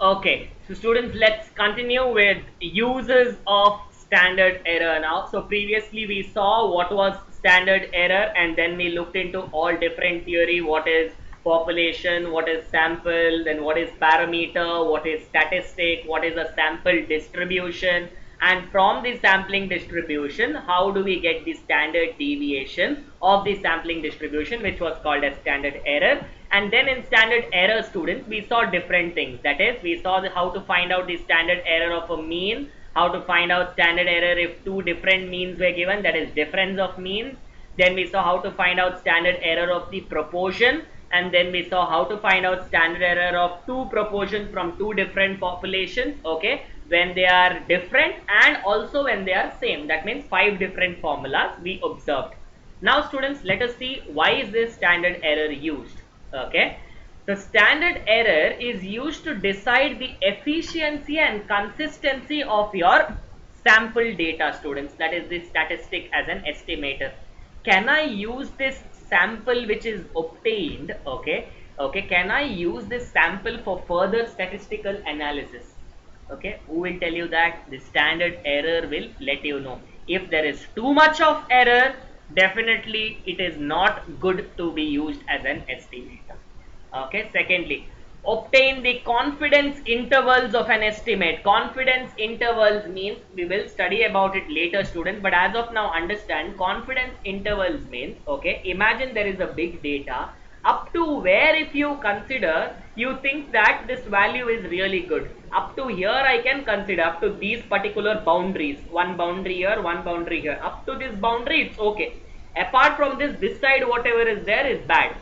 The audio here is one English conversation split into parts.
Okay, so students, let's continue with uses of standard error now. So previously we saw what was standard error, and then we looked into all different theory, what is population, what is sample, then what is parameter, what is statistic, what is a sample distribution, and from the sampling distribution, how do we get the standard deviation of the sampling distribution, which was called as standard error. And then in standard error, students, we saw different things. That is, we saw how to find out the standard error of a mean, how to find out standard error if two different means were given, that is difference of means. Then we saw how to find out standard error of the proportion, and then we saw how to find out standard error of two proportions from two different populations, okay, when they are different and also when they are same. That means 5 different formulas we observed. Now students, let us see why is this standard error used. Okay, the standard error is used to decide the efficiency and consistency of your sample data, students. That is the statistic as an estimator. Can I use this sample which is obtained, okay, can I use this sample for further statistical analysis? Okay, who will tell you that? The standard error will let you know. If there is too much of error, definitely it is not good to be used as an estimator. Okay, secondly, obtain the confidence intervals of an estimate. Confidence intervals means, we will study about it later, students, but as of now understand confidence intervals means, okay, imagine there is a big data up to where, if you consider, you think that this value is really good. Up to here I can consider, up to these particular boundaries, one boundary here, one boundary here, up to this boundary it's okay. Apart from this side whatever is there is bad.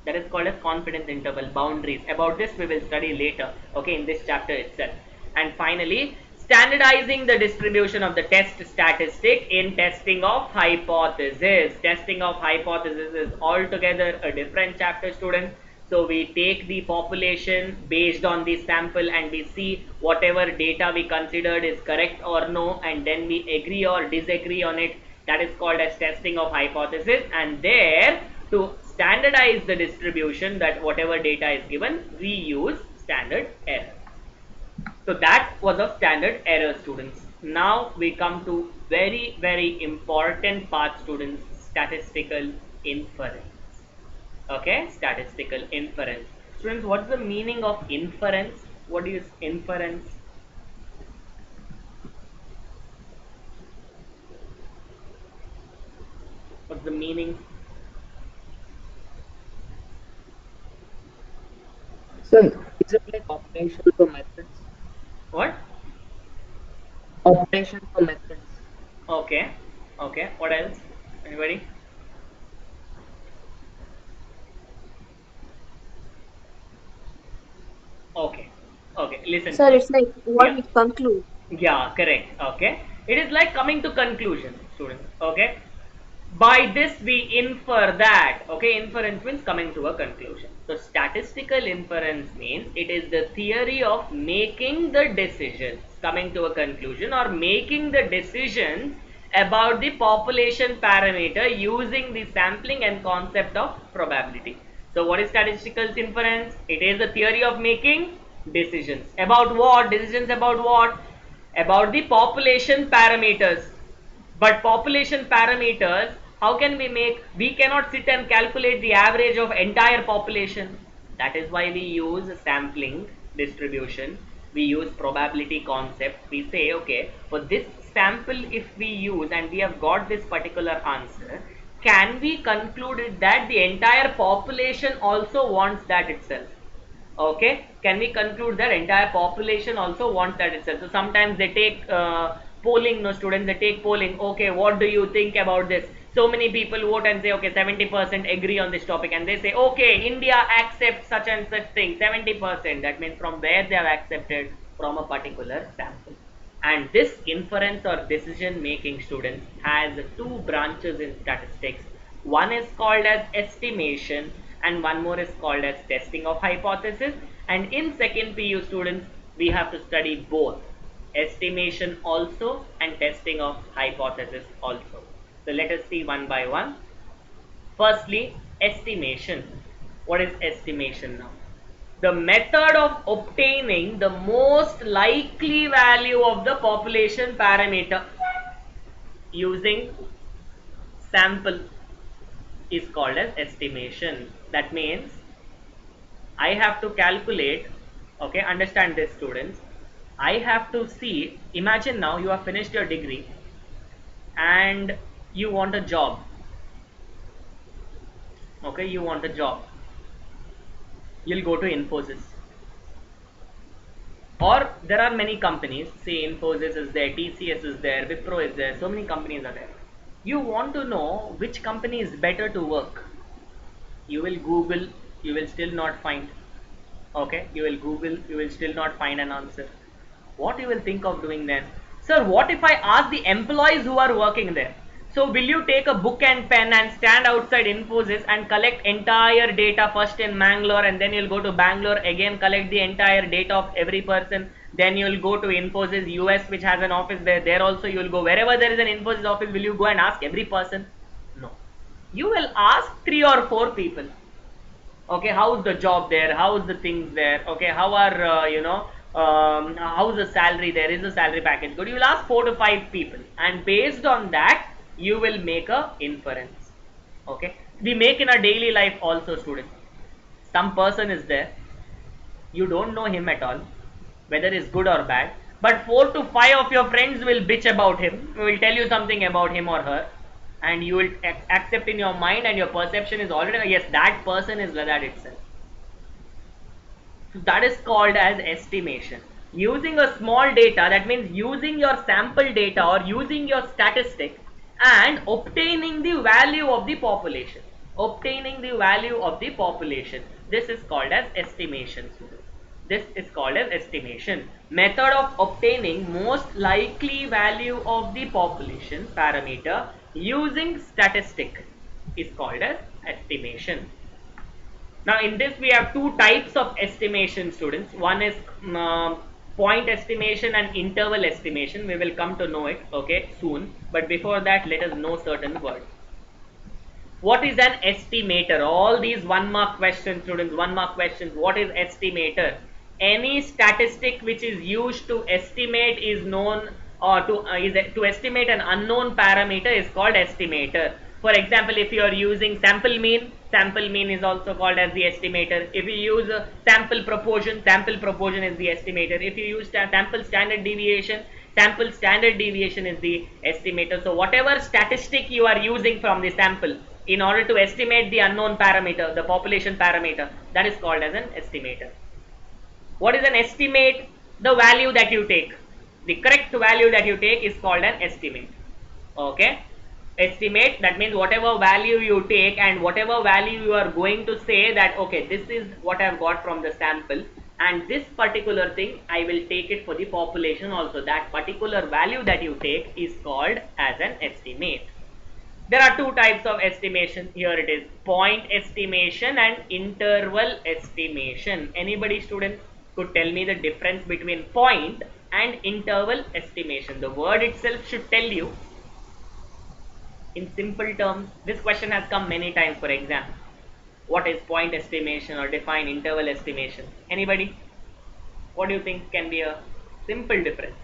That is called as confidence interval, boundaries. About this we will study later, okay, in this chapter itself. And finally, standardizing the distribution of the test statistic in testing of hypothesis. Testing of hypothesis is altogether a different chapter, students. So we take the population based on the sample and we see whatever data we considered is correct or no, and then we agree or disagree on it. That is called as testing of hypothesis. And there, to standardize the distribution, that whatever data is given, we use standard error. So that was a standard error, students. Now we come to very important part, students, statistical inference. Okay, statistical inference. Students, what's the meaning of inference? What is inference? What's the meaning? So, is it like operation for methods? What? Operation for methods. Okay. Okay. What else? Anybody? Okay. Okay. Listen, Sir, students. it's like what Yeah. we conclude. Yeah, correct. Okay. It is like coming to conclusion, students. Okay. By this we infer that. Okay. Inference means coming to a conclusion. So statistical inference means it is the theory of making the decisions, coming to a conclusion, or making the decisions about the population parameter using the sampling and concept of probability. So what is statistical inference? It is the theory of making decisions. About what? Decisions about what? About the population parameters. But population parameters, how can we make? We cannot sit and calculate the average of entire population. That is why we use sampling distribution. We use probability concept. We say, okay, for this sample if we use and we have got this particular answer, can we conclude that the entire population also wants that itself? Okay, can we conclude that entire population also wants that itself? So sometimes they take polling, no, students, they take polling. Okay, what do you think about this? So many people vote and say, okay, 70% agree on this topic, and they say, okay, India accepts such and such thing, 70%. That means from where they have accepted, from a particular sample. And this inference or decision making, students, has two branches in statistics. One is called as estimation and one more is called as testing of hypothesis. And in second PU, students, we have to study both estimation also and testing of hypothesis also. So let us see one by one. Firstly, estimation. What is estimation now? The method of obtaining the most likely value of the population parameter using sample is called as estimation. That means I have to calculate, okay, understand this students. I have to see, imagine now you have finished your degree and you want a job, okay, you want a job. You'll go to Infosys. Or there are many companies, say Infosys is there, TCS is there, Wipro is there, so many companies are there. You want to know which company is better to work. You will Google, you will still not find. Okay, you will Google, you will still not find an answer. What you will think of doing then? Sir, what if I ask the employees who are working there? So will you take a book and pen and stand outside Infosys and collect entire data first in Mangalore, and then you'll go to Bangalore again, collect the entire data of every person, then you'll go to Infosys US, which has an office there. There also you'll go, wherever there is an Infosys office, will you go and ask every person? No. You will ask 3 or 4 people. Okay, how's the job there, how's the things there, okay, how are how's the salary there, is the salary package good? You will ask 4 to 5 people, and based on that you will make a inference. Okay, we make in our daily life also, students. Some person is there, you don't know him at all, whether it's good or bad, but 4 to 5 of your friends will bitch about him, will tell you something about him or her, and you will accept in your mind, and your perception is already, yes, that person is like that itself. So that is called as estimation. Using a small data, that means using your sample data or using your statistic and obtaining the value of the population. Obtaining the value of the population. This is called as estimation. This is called as estimation. Method of obtaining most likely value of the population parameter using statistic is called as estimation. Now in this we have 2 types of estimation, students. One is point estimation and interval estimation. We will come to know it, okay, soon. But before that, let us know certain words. What is an estimator? All these 1 mark questions, students, 1 mark questions. What is estimator? Any statistic which is used to estimate is known, or to estimate an unknown parameter is called estimator. For example, if you are using sample mean is also called as the estimator. If you use sample proportion is the estimator. If you use sample standard deviation is the estimator. So whatever statistic you are using from the sample in order to estimate the unknown parameter, the population parameter, that is called as an estimator. What is an estimate? The value that you take, the correct value that you take is called an estimate. Okay, estimate, that means whatever value you take and whatever value you are going to say that, okay, this is what I've got from the sample, and this particular thing I will take it for the population also. That particular value that you take is called as an estimate. There are 2 types of estimation. Here it is, point estimation and interval estimation. Anybody, student, could tell me the difference between point and interval estimation? The word itself should tell you in simple terms. This question has come many times for exam. What is point estimation, or define interval estimation? Anybody? What do you think can be a simple difference?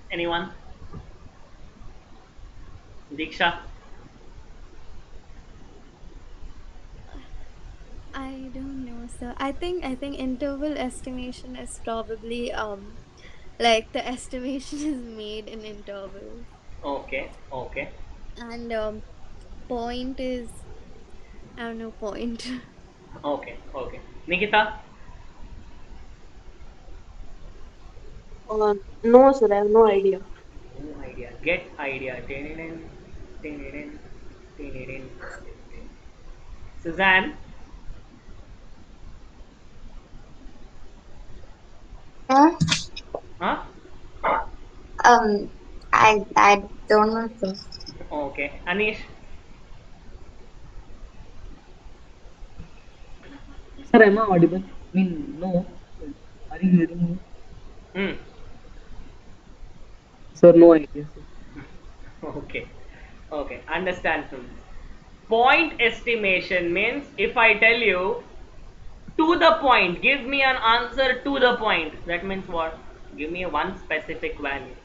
Anyone? Diksha? I don't know, sir. I think interval estimation is probably like the estimation is made in intervals, Okay, okay, and point is, I don't know, point. okay, okay. Nikita? No, sir, I have no idea. No idea. Get idea. Tin-din, tin-din, tin-din. Suzanne? Huh? Huh? Um, I don't know. Sir. Okay. Anish? Sir, am I audible? I mean, no. Are you hearing me? Hmm. Sir, no idea, sir. Okay. Okay. Understand, students. Point estimation means if I tell you to the point, give me an answer to the point. That means what? Give me one specific value.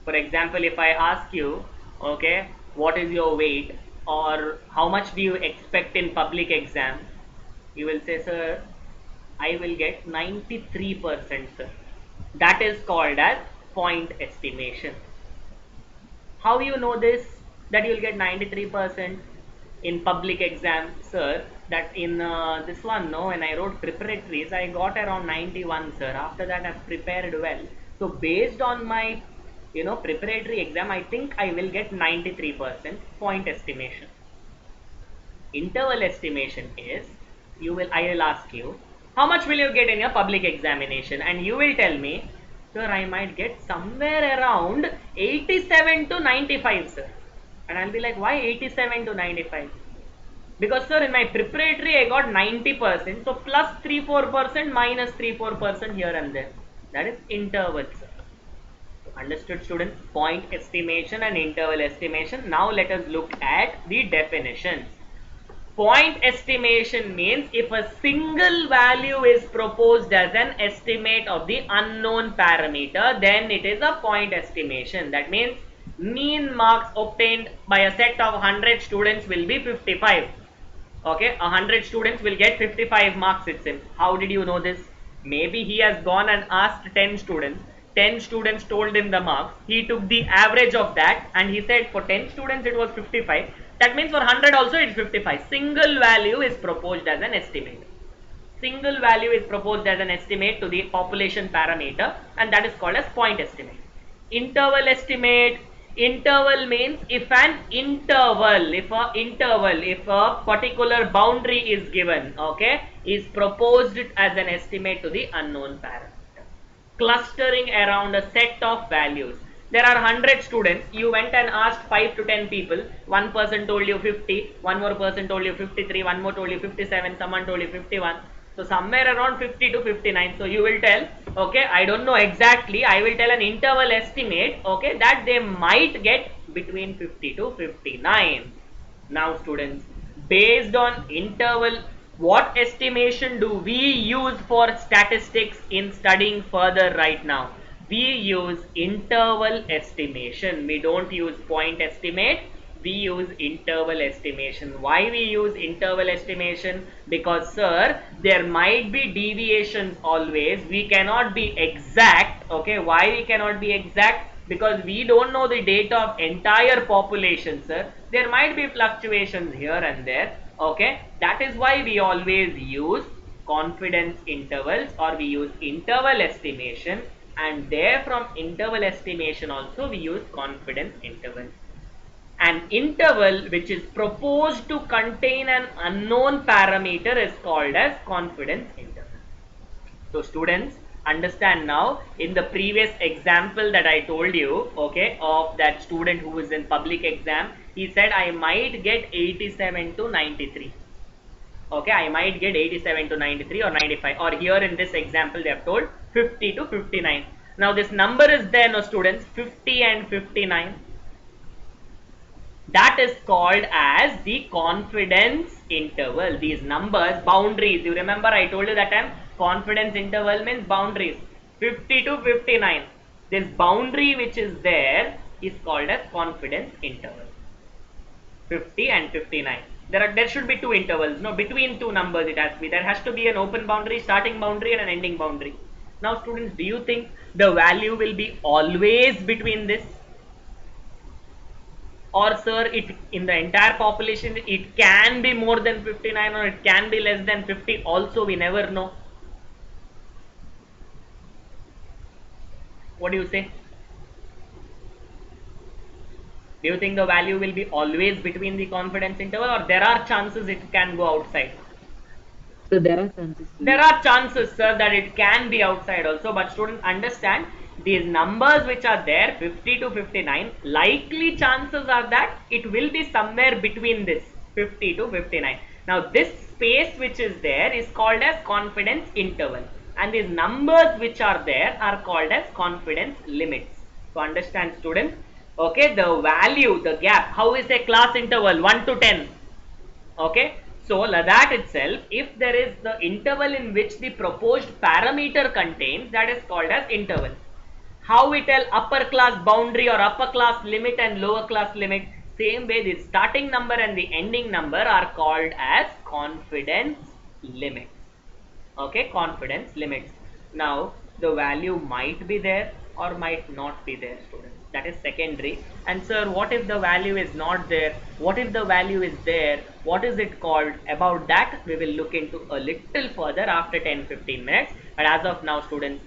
For example, if I ask you, okay, what is your weight or how much do you expect in public exam, you will say, sir, I will get 93%, sir. That is called as point estimation. How you know this, that you will get 93% in public exam, sir? That in this one, no, when I wrote preparatories, I got around 91, sir. After that, I've prepared well. So based on my, preparatory exam, I think I will get 93% point estimation. Interval estimation is, I will ask you, how much will you get in your public examination, and you will tell me, sir, I might get somewhere around 87 to 95, sir. And I'll be like, why 87 to 95? Because, sir, in my preparatory I got 90%, so plus 3-4%, minus 3-4% here and there. That is interval, sir. Understood, students? Point estimation and interval estimation. Now let us look at the definitions. Point estimation means if a single value is proposed as an estimate of the unknown parameter, then it is a point estimation. That means mean marks obtained by a set of 100 students will be 55. Okay, 100 students will get 55 marks itself. How did you know this? Maybe he has gone and asked 10 students. 10 students told him the marks. He took the average of that and he said for 10 students it was 55. That means for 100 also it's 55. Single value is proposed as an estimate. Single value is proposed as an estimate to the population parameter, and that is called as point estimate. Interval estimate. Interval means if a particular boundary is given, okay, is proposed as an estimate to the unknown parameter. Clustering around a set of values. There are 100 students. You went and asked 5 to 10 people. One person told you 50, one more person told you 53, one more told you 57, someone told you 51. So somewhere around 50 to 59. So you will tell, okay, I don't know exactly. I will tell an interval estimate, okay, that they might get between 50 to 59. Now students, based on interval, what estimation do we use for statistics in studying further right now? We use interval estimation. We don't use point estimate. We use interval estimation. Why we use interval estimation? Because, sir, there might be deviations always. We cannot be exact. Okay, why we cannot be exact? Because we don't know the data of entire population, sir. There might be fluctuations here and there. Okay, that is why we always use confidence intervals, or we use interval estimation, and there from interval estimation also we use confidence intervals. An interval which is proposed to contain an unknown parameter is called as confidence interval. So students, understand now, in the previous example that I told you, okay, of that student who is in public exam, he said I might get 87 to 93. Okay, I might get 87 to 93 or 95, or here in this example they have told 50 to 59. Now this number is there, no students, 50 and 59. That is called as the confidence interval. These numbers, boundaries, you remember I told you that time, confidence interval means boundaries, 50 to 59. This boundary which is there is called as confidence interval, 50 and 59. There should be two intervals, no, between two numbers it has to be. There has to be an open boundary, starting boundary, and an ending boundary. Now students, do you think the value will be always between this? Or sir, it in the entire population it can be more than 59 or it can be less than 50 also, we never know. What do you say? Do you think the value will be always between the confidence interval, or there are chances it can go outside? So there are chances. There are chances, sir, that it can be outside also, but students, understand these numbers which are there, 50 to 59, likely chances are that it will be somewhere between this 50 to 59. Now this space which is there is called as confidence interval, and these numbers which are there are called as confidence limits. So understand students, okay, the value, the gap, how is a class interval 1 to 10? Okay, so that itself, if there is the interval in which the proposed parameter contains, that is called as interval. How we tell upper class boundary or upper class limit and lower class limit? Same way, the starting number and the ending number are called as confidence limits. Okay, confidence limits. Now the value might be there or might not be there, students. That is secondary. And sir, what if the value is not there? What if the value is there? What is it called? About that we will look into a little further after 10-15 minutes. But as of now, students,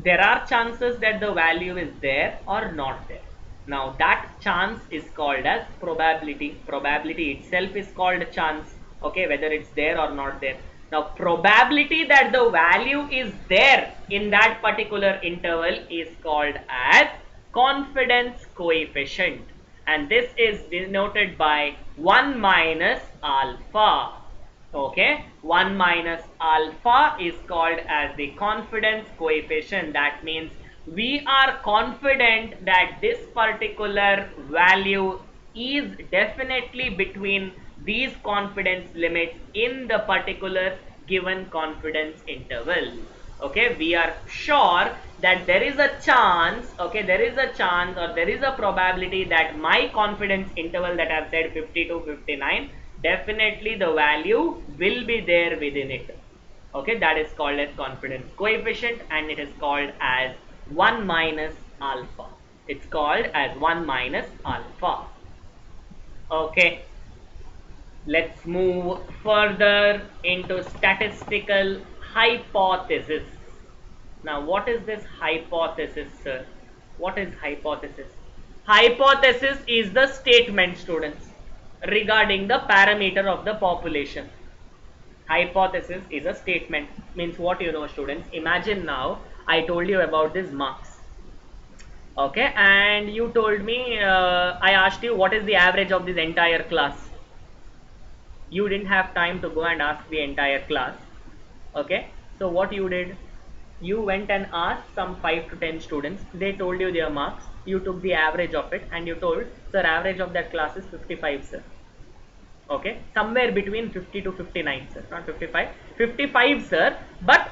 there are chances that the value is there or not there. Now that chance is called as probability. Probability itself is called chance, okay, whether it's there or not there. Now probability that the value is there in that particular interval is called as confidence coefficient, and this is denoted by 1 minus alpha. Okay, 1 minus alpha is called as the confidence coefficient. That means we are confident that this particular value is definitely between these confidence limits in the particular given confidence interval. Okay, we are sure that there is a chance, okay, there is a chance or there is a probability that my confidence interval that I've said 50 to 59, definitely the value will be there within it. Okay, that is called as confidence coefficient, and it is called as 1 minus alpha. It's called as 1 minus alpha. Okay, let's move further into statistical hypothesis. Now what is this hypothesis, sir? What is hypothesis? Hypothesis is the statement, students, regarding the parameter of the population. Hypothesis is a statement. Means what, you know, students? Imagine now I told you about this marks, okay, and you told me, I asked you what is the average of this entire class. You didn't have time to go and ask the entire class. Okay, so what you did, you went and asked some 5 to 10 students. They told you their marks. You took the average of it and you told, sir, average of that class is 55, sir. Okay, somewhere between 50 to 59, sir, not 55, 55, sir. But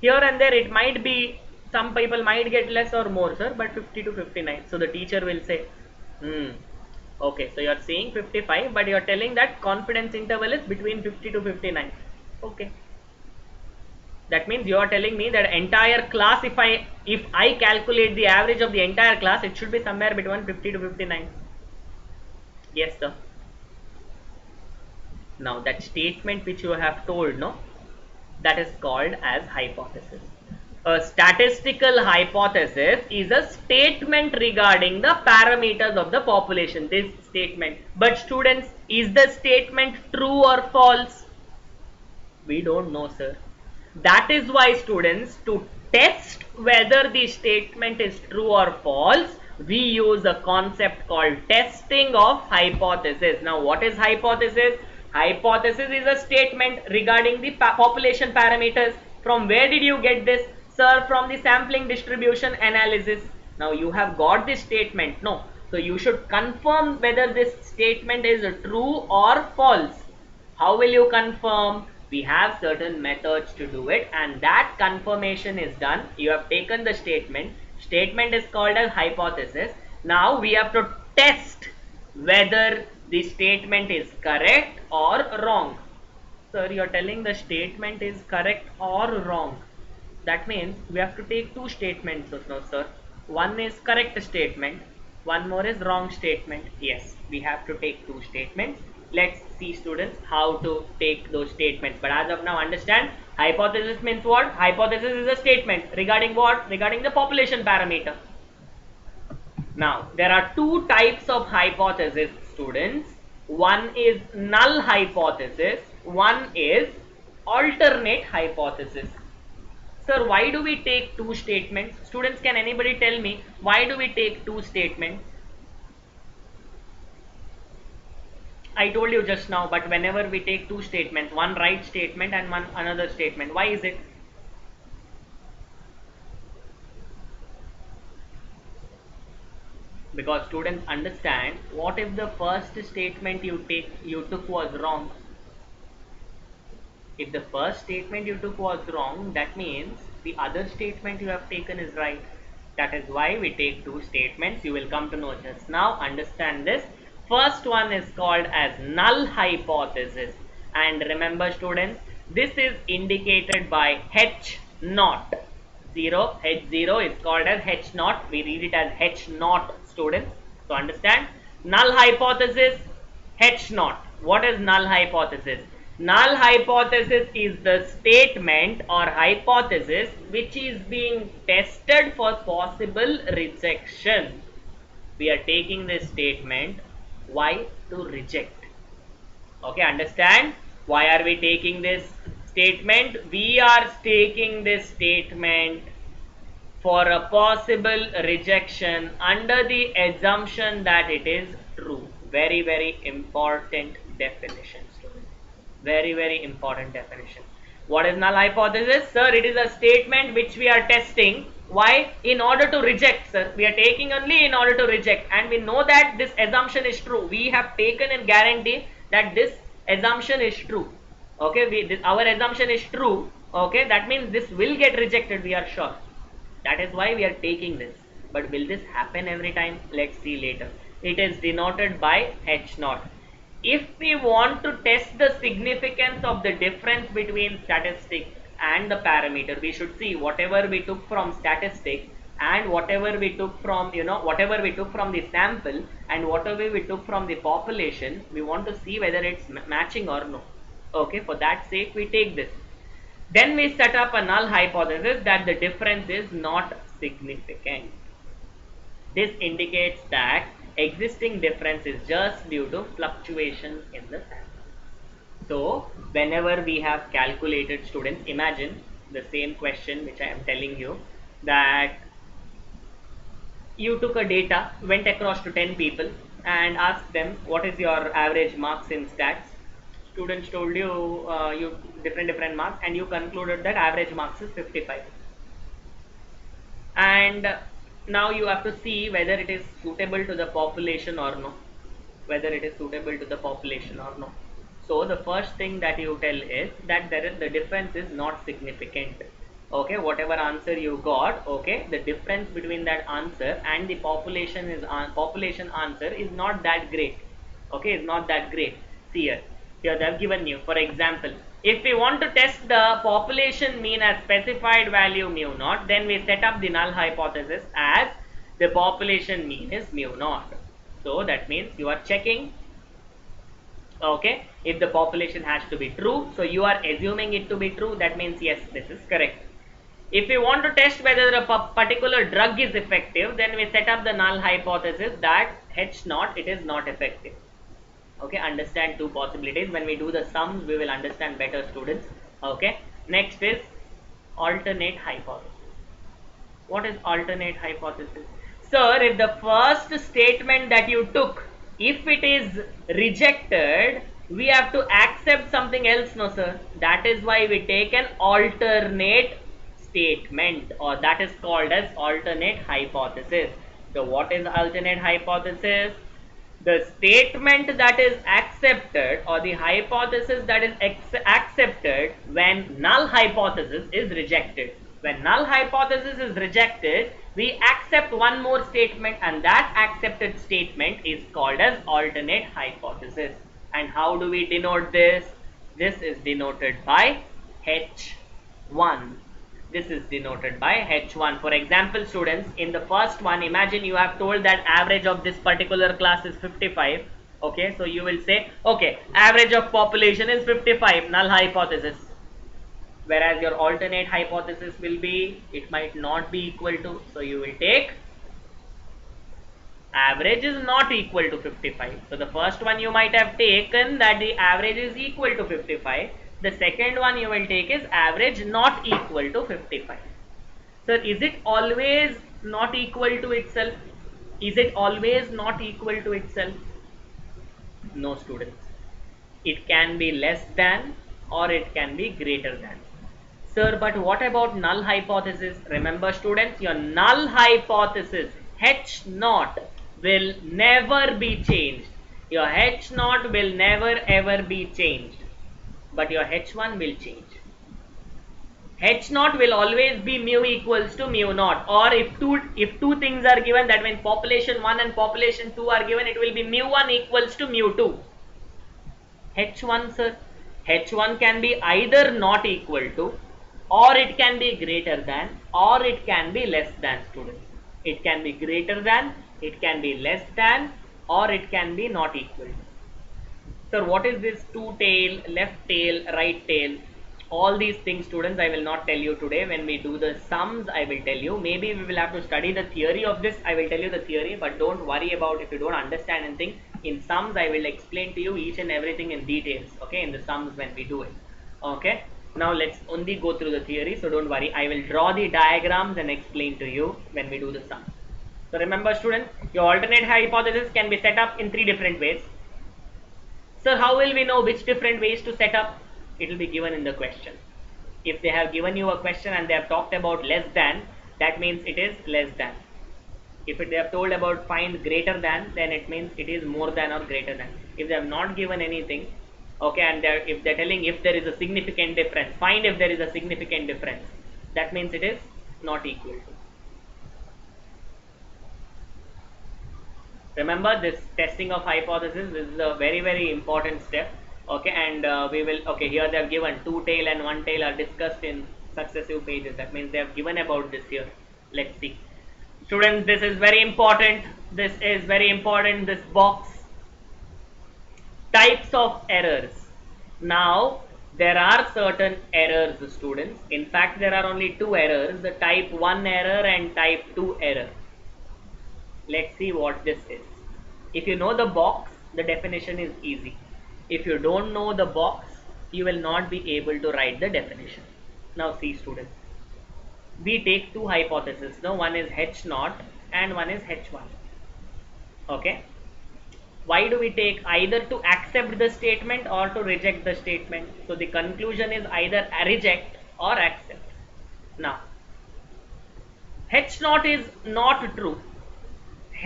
here and there it might be, some people might get less or more, sir, but 50 to 59. So the teacher will say, okay, so you are saying 55, but you are telling that confidence interval is between 50 to 59. Okay, that means you are telling me that entire class, if I calculate the average of the entire class, it should be somewhere between 50 to 59. Yes, sir. Now that statement which you have told, no, that is called as hypothesis. A statistical hypothesis is a statement regarding the parameters of the population. This statement. But students, is the statement true or false? We don't know, sir. That is why, students, to test whether the statement is true or false, we use a concept called testing of hypothesis. Now what is hypothesis? Hypothesis is a statement regarding the population parameters. From where did you get this? Sir, from the sampling distribution analysis. Now you have got this statement, no? So you should confirm whether this statement is true or false. How will you confirm? We have certain methods to do it, and that confirmation is done. You have taken the statement. Statement is called as hypothesis. Now we have to test whether the statement is correct or wrong. Sir, you are telling the statement is correct or wrong. That means we have to take two statements. No, sir. One is correct statement, one more is wrong statement. Yes, we have to take two statements. Let's see, students, how to take those statements. But as of now, understand, hypothesis means what? Hypothesis is a statement regarding what? Regarding the population parameter. Now there are two types of hypothesis, students. One is null hypothesis, one is alternate hypothesis. Sir, why do we take two statements? Students, can anybody tell me why do we take two statements? I told you just now, but whenever we take two statements, one right statement and one another statement, why is it? Because students understand, what if the first statement you took was wrong? If the first statement you took was wrong, that means the other statement you have taken is right. That is why we take two statements. You will come to know just now. Understand this. First one is called as null hypothesis. And remember students, this is indicated by H naught. 0, H0 is called as H naught. We read it as H naught, students. So understand, null hypothesis, H naught. What is null hypothesis? Null hypothesis is the statement or hypothesis which is being tested for possible rejection. We are taking this statement. Why? To reject. Okay, understand? Why are we taking this statement? We are taking this statement for a possible rejection under the assumption that it is true. Very, very important definition, students. Very, very important definition. What is null hypothesis? Sir, it is a statement which we are testing. Why? In order to reject, sir. We are taking only in order to reject. And we know that this assumption is true. We have taken and guarantee that this assumption is true. Okay, our assumption is true. Okay, that means this will get rejected, we are sure. That is why we are taking this. But will this happen every time? Let's see later. It is denoted by H naught. If we want to test the significance of the difference between statistic and the parameter, we should see whatever we took from statistic and whatever we took from, whatever we took from the sample and whatever we took from the population, we want to see whether it's matching or no. Okay, for that sake we take this. Then we set up a null hypothesis that the difference is not significant. This indicates that existing difference is just due to fluctuations in the sample. So whenever we have calculated, students, imagine the same question which I am telling you, that you took a data, went across to 10 people and asked them what is your average marks in stats. Students told you you different marks, and you concluded that average marks is 55. And now you have to see whether it is suitable to the population or no. Whether it is suitable to the population or no. So the first thing that you tell is that the difference is not significant. Okay, whatever answer you got, okay, the difference between that answer and the population answer is not that great. Okay, is not that great. See here. Here they have given you, for example, if we want to test the population mean as specified value mu naught, then we set up the null hypothesis as the population mean is mu naught. So that means you are checking, okay, if the population has to be true. So you are assuming it to be true. That means yes, this is correct. If we want to test whether a particular drug is effective, then we set up the null hypothesis that H naught, it is not effective. Okay, understand two possibilities. When we do the sums, we will understand better, students. Okay, next is alternate hypothesis. What is alternate hypothesis? Sir, if the first statement that you took, if it is rejected, we have to accept something else, no sir? That is why we take an alternate statement, or that is called as alternate hypothesis. So what is alternate hypothesis? The statement that is accepted, or the hypothesis that is accepted when null hypothesis is rejected. When null hypothesis is rejected, we accept one more statement, and that accepted statement is called as alternate hypothesis. And how do we denote this? This is denoted by H1. This is denoted by H1. For example, students, in the first one, imagine you have told that average of this particular class is 55. Okay, so you will say, okay, average of population is 55, null hypothesis. Whereas your alternate hypothesis will be, it might not be equal to, so you will take average is not equal to 55. So the first one you might have taken that the average is equal to 55. The second one you will take is average not equal to 55. So is it always not equal to itself? Is it always not equal to itself? No, students. It can be less than or it can be greater than. Sir, but what about null hypothesis? Remember, students, your null hypothesis H naught will never be changed. Your H naught will never ever be changed, but your H1 will change. H naught will always be mu equals to mu naught, or if two things are given, that means population 1 and population 2 are given, it will be mu 1 equals to mu 2. H1, sir, H1 can be either not equal to, or it can be greater than, or it can be less than, students. It can be greater than, it can be less than, or it can be not equal to. Sir, what is this two tail, left tail, right tail? All these things, students, I will not tell you today. When we do the sums, I will tell you. Maybe we will have to study the theory of this. I will tell you the theory, but don't worry about if you don't understand anything. In sums, I will explain to you each and everything in details, okay, in the sums when we do it, okay. Now let's only go through the theory, so don't worry. I will draw the diagrams and explain to you when we do the sums. So remember, students, your alternate hypothesis can be set up in 3 different ways. Sir, how will we know which different ways to set up? It will be given in the question. If they have given you a question and they have talked about less than, that means it is less than. If they have told about find greater than, then it means it is more than or greater than. If they have not given anything, okay, and if they're telling if there is a significant difference, find if there is a significant difference, that means it is not equal to. Remember, this testing of hypothesis is a very, very important step, okay, and we will, okay, here they have given two tail and one tail are discussed in successive pages. That means they have given about this here. Let's see. Students, this is very important. This is very important, this box. Types of errors. Now, there are certain errors, students. In fact, there are only two errors, the type 1 error and type 2 error. Let's see what this is. If you know the box, the definition is easy. If you don't know the box, you will not be able to write the definition. Now see, students, we take two hypotheses. Now one is H naught and one is H1. Okay. Why do we take? Either to accept the statement or to reject the statement. So the conclusion is either reject or accept. Now, H naught is not true.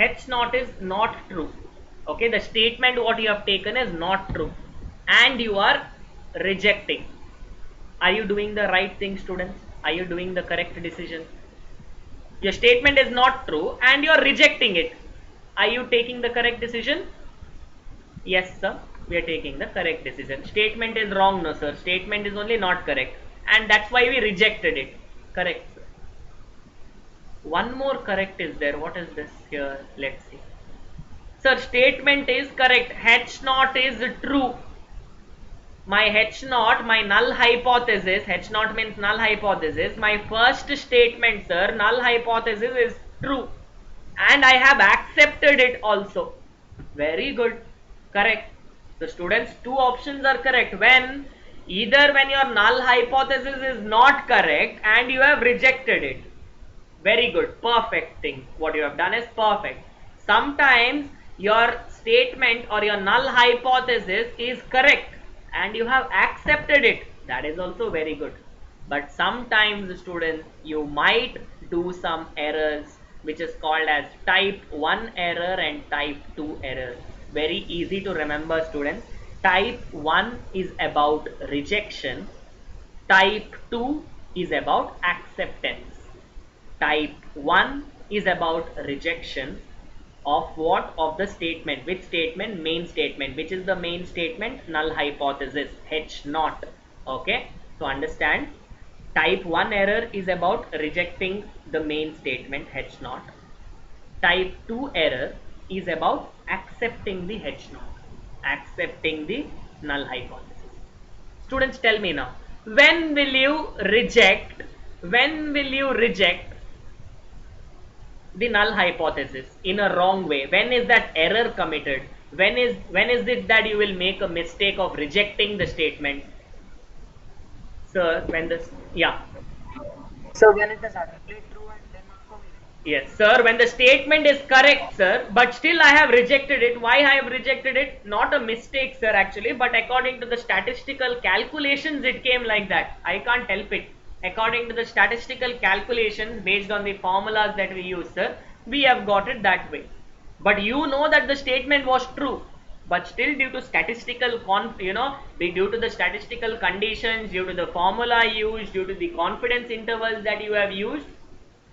H naught is not true. Okay, the statement what you have taken is not true and you are rejecting. Are you doing the right thing, students? Are you doing the correct decision? Your statement is not true and you are rejecting it. Are you taking the correct decision? Yes, sir, we are taking the correct decision. Statement is wrong, no sir, statement is only not correct, and that's why we rejected it. Correct, sir. One more correct is there. What is this here? Let's see. Sir, statement is correct. H naught is true. My H naught, my null hypothesis, H naught means null hypothesis. My first statement, sir, null hypothesis is true. And I have accepted it also. Very good. Correct. So students, two options are correct. When either when your null hypothesis is not correct and you have rejected it. Very good. Perfect thing. What you have done is perfect. Sometimes your statement or your null hypothesis is correct and you have accepted it. That is also very good. But sometimes, students, you might do some errors which is called as type 1 error and type 2 error. Very easy to remember, students. Type 1 is about rejection. Type 2 is about acceptance. Type 1 is about rejection of what? Of the statement. Which statement? Main statement. Which is the main statement? Null hypothesis, H naught. Okay. So understand, type 1 error is about rejecting the main statement, H naught. Type 2 error is about accepting the H naught. Accepting the null hypothesis. Students, tell me now, when will you reject? When will you reject the null hypothesis in a wrong way? When is that error committed? When is it that you will make a mistake of rejecting the statement? Sir, when this, yeah. So when it is actually true and then also Yes, sir. When the statement is correct, sir, but still I have rejected it. Why I have rejected it? Not a mistake, sir, actually, but according to the statistical calculations, it came like that. I can't help it. According to the statistical calculations, based on the formulas that we use, sir, we have got it that way. But you know that the statement was true, but still due to statistical due to the statistical conditions, due to the formula used, due to the confidence intervals that you have used,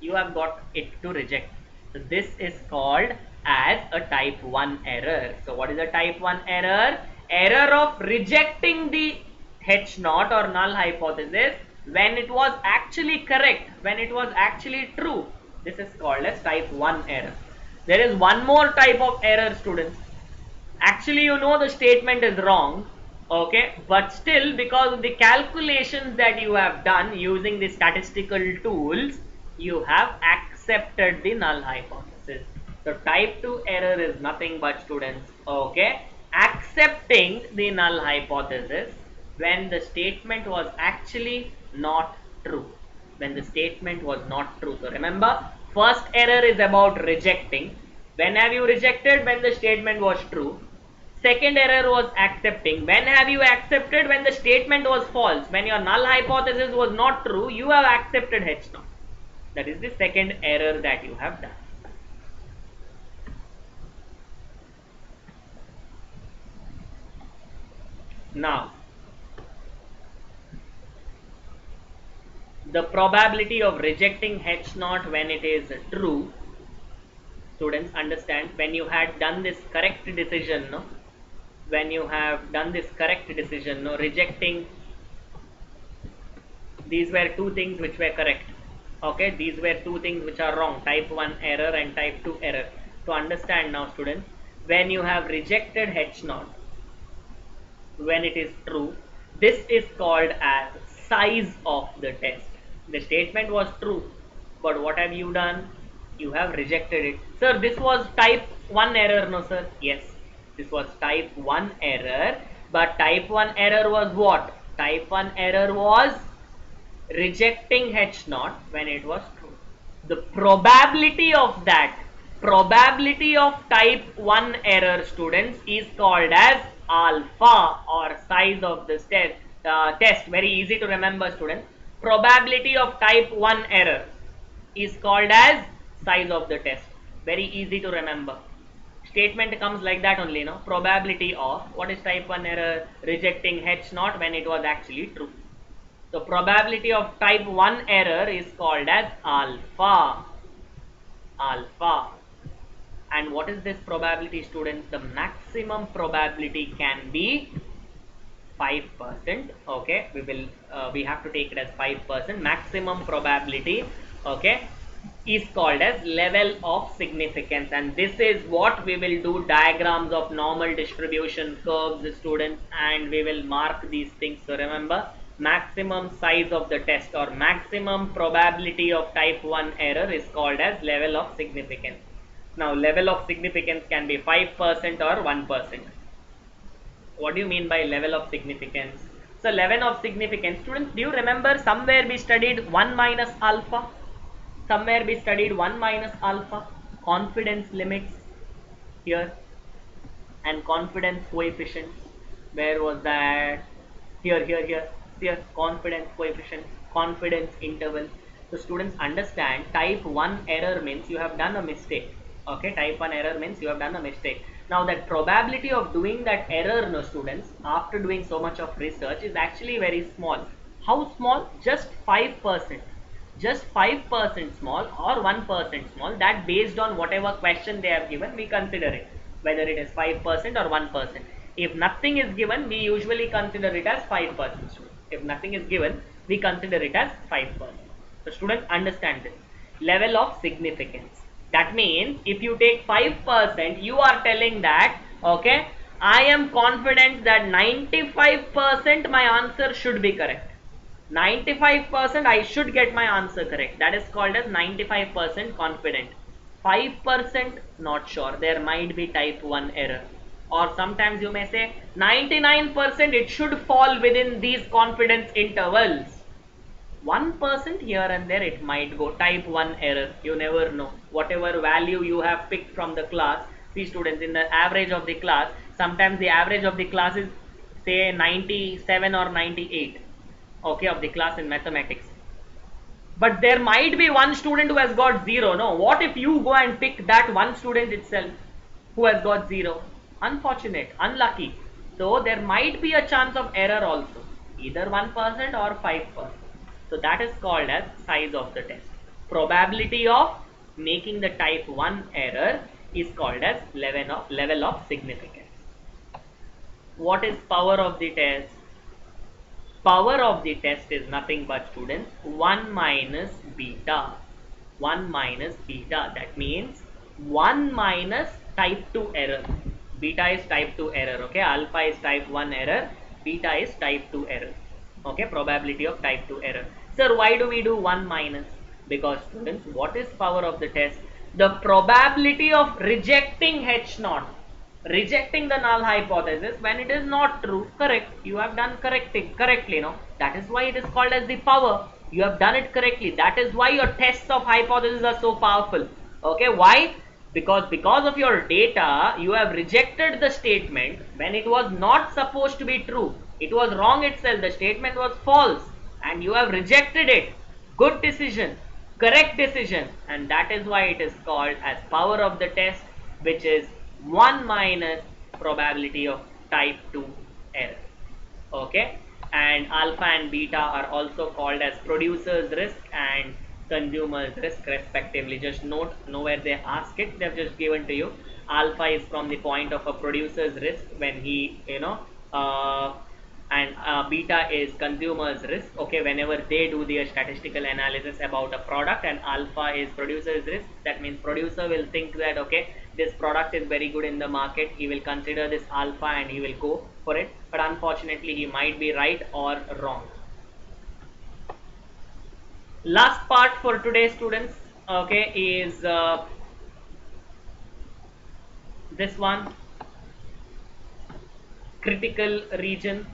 you have got it to reject. So this is called as a type 1 error. So what is a type 1 error? Error of rejecting the H naught or null hypothesis when it was actually correct, when it was actually true. This is called as type 1 error. There is one more type of error, students. Actually, you know the statement is wrong, okay, but still because of the calculations that you have done using the statistical tools, you have accepted the null hypothesis. So type 2 error is nothing but, students, okay, accepting the null hypothesis when the statement was actually not true, when the statement was not true. So remember, first error is about rejecting. When have you rejected? When the statement was true. Second error was accepting. When have you accepted? When the statement was false. When your null hypothesis was not true, you have accepted H naught. That is the second error that you have done. Now, the probability of rejecting H naught when it is true, students understand, when you had done this correct decision, no? When you have done this correct decision, no, rejecting, these were two things which were correct, okay, these were two things which are wrong, type 1 error and type 2 error. To understand now, students, when you have rejected H naught when it is true, this is called as size of the test. The statement was true, but what have you done? You have rejected it. Sir, this was type 1 error, no sir? Yes, this was type 1 error, but type 1 error was what? Type 1 error was rejecting H naught when it was true. The probability of that, probability of type 1 error, students, is called as alpha, or size of this test. Very easy to remember, students. Probability of type 1 error is called as size of the test. Very easy to remember. Statement comes like that only, no? Probability of, what is type 1 error? Rejecting H naught when it was actually true. So probability of type 1 error is called as alpha. Alpha. And what is this probability, students? The maximum probability can be 5%. Okay, we have to take it as 5%. Maximum probability, okay, is called as level of significance, and this is what we will do diagrams of normal distribution curves, students, and we will mark these things. So remember, maximum size of the test or maximum probability of type 1 error is called as level of significance. Now level of significance can be 5% or 1%. What do you mean by level of significance? So level of significance, students, do you remember somewhere we studied 1 minus alpha? Somewhere we studied 1 minus alpha, confidence limits here, and confidence coefficients. Where was that? Here, confidence coefficient, confidence interval. So students understand, type 1 error means you have done a mistake. Okay, type 1 error means you have done a mistake. Now that probability of doing that error, no students, after doing so much of research, is actually very small. How small? Just 5%. Just 5% small or 1% small. That based on whatever question they have given, we consider it, whether it is 5% or 1%. If nothing is given, we usually consider it as 5%. If nothing is given, we consider it as 5%. So students understand this. Level of significance. That means if you take 5%, you are telling that, okay, I am confident that 95% my answer should be correct. 95% I should get my answer correct. That is called as 95% confident. 5% not sure. There might be type 1 error. Or sometimes you may say 99% it should fall within these confidence intervals. 1% here and there it might go. Type 1 error, you never know. Whatever value you have picked from the class, see students, in the average of the class, sometimes the average of the class is say 97 or 98, okay, of the class in mathematics. But there might be one student who has got 0. No, what if you go and pick that one student itself who has got 0? Unfortunate, unlucky. So there might be a chance of error also, either 1% or 5%. So that is called as size of the test. Probability of making the type 1 error is called as level of significance. What is power of the test? Power of the test is nothing but, students, 1 minus beta. 1 minus beta, that means 1 minus type 2 error. Beta is type 2 error, okay, alpha is type 1 error, beta is type 2 error, okay, probability of type 2 error. Sir, why do we do 1 minus? Because, students, what is power of the test? The probability of rejecting H naught, rejecting the null hypothesis when it is not true. Correct, you have done correctly, no, that is why it is called as the power. You have done it correctly, that is why your tests of hypothesis are so powerful. Okay, why? Because of your data, you have rejected the statement when it was not supposed to be true. It was wrong itself, the statement was false, and you have rejected it. Good decision, correct decision, and that is why it is called as power of the test, which is 1 minus probability of type 2 error. Okay, and alpha and beta are also called as producer's risk and consumer's risk respectively. Just note, nowhere they ask it, they have just given to you. Alpha is from the point of a producer's risk when he, and beta is consumer's risk, okay, whenever they do their statistical analysis about a product. And alpha is producer's risk, that means producer will think that, okay, this product is very good in the market, he will consider this alpha and he will go for it, but unfortunately he might be right or wrong. Last part for today, students, okay, is this one, critical region.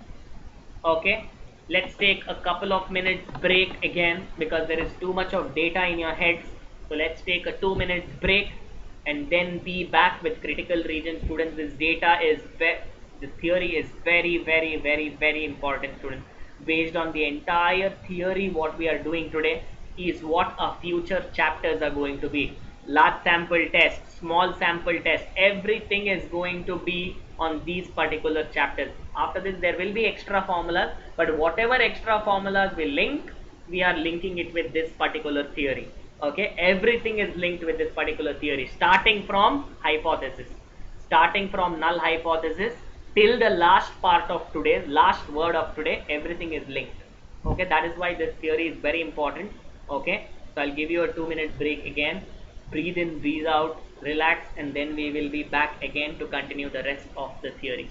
Okay, let's take a couple of minutes break again because there is too much of data in your heads. So let's take a 2 minutes break and then be back with critical region. Students, this data is the theory is very important, students. Based on the entire theory, what we are doing today is what our future chapters are going to be. Large sample test, small sample test, everything is going to be on these particular chapters. After this there will be extra formulas, but whatever extra formulas we link, we are linking it with this particular theory. Okay, everything is linked with this particular theory, starting from hypothesis, starting from null hypothesis till the last part of today's last word of today, everything is linked. Okay, that is why this theory is very important. Okay, so I'll give you a 2 minute break again. Breathe in, breathe out, relax, and then we will be back again to continue the rest of the theory.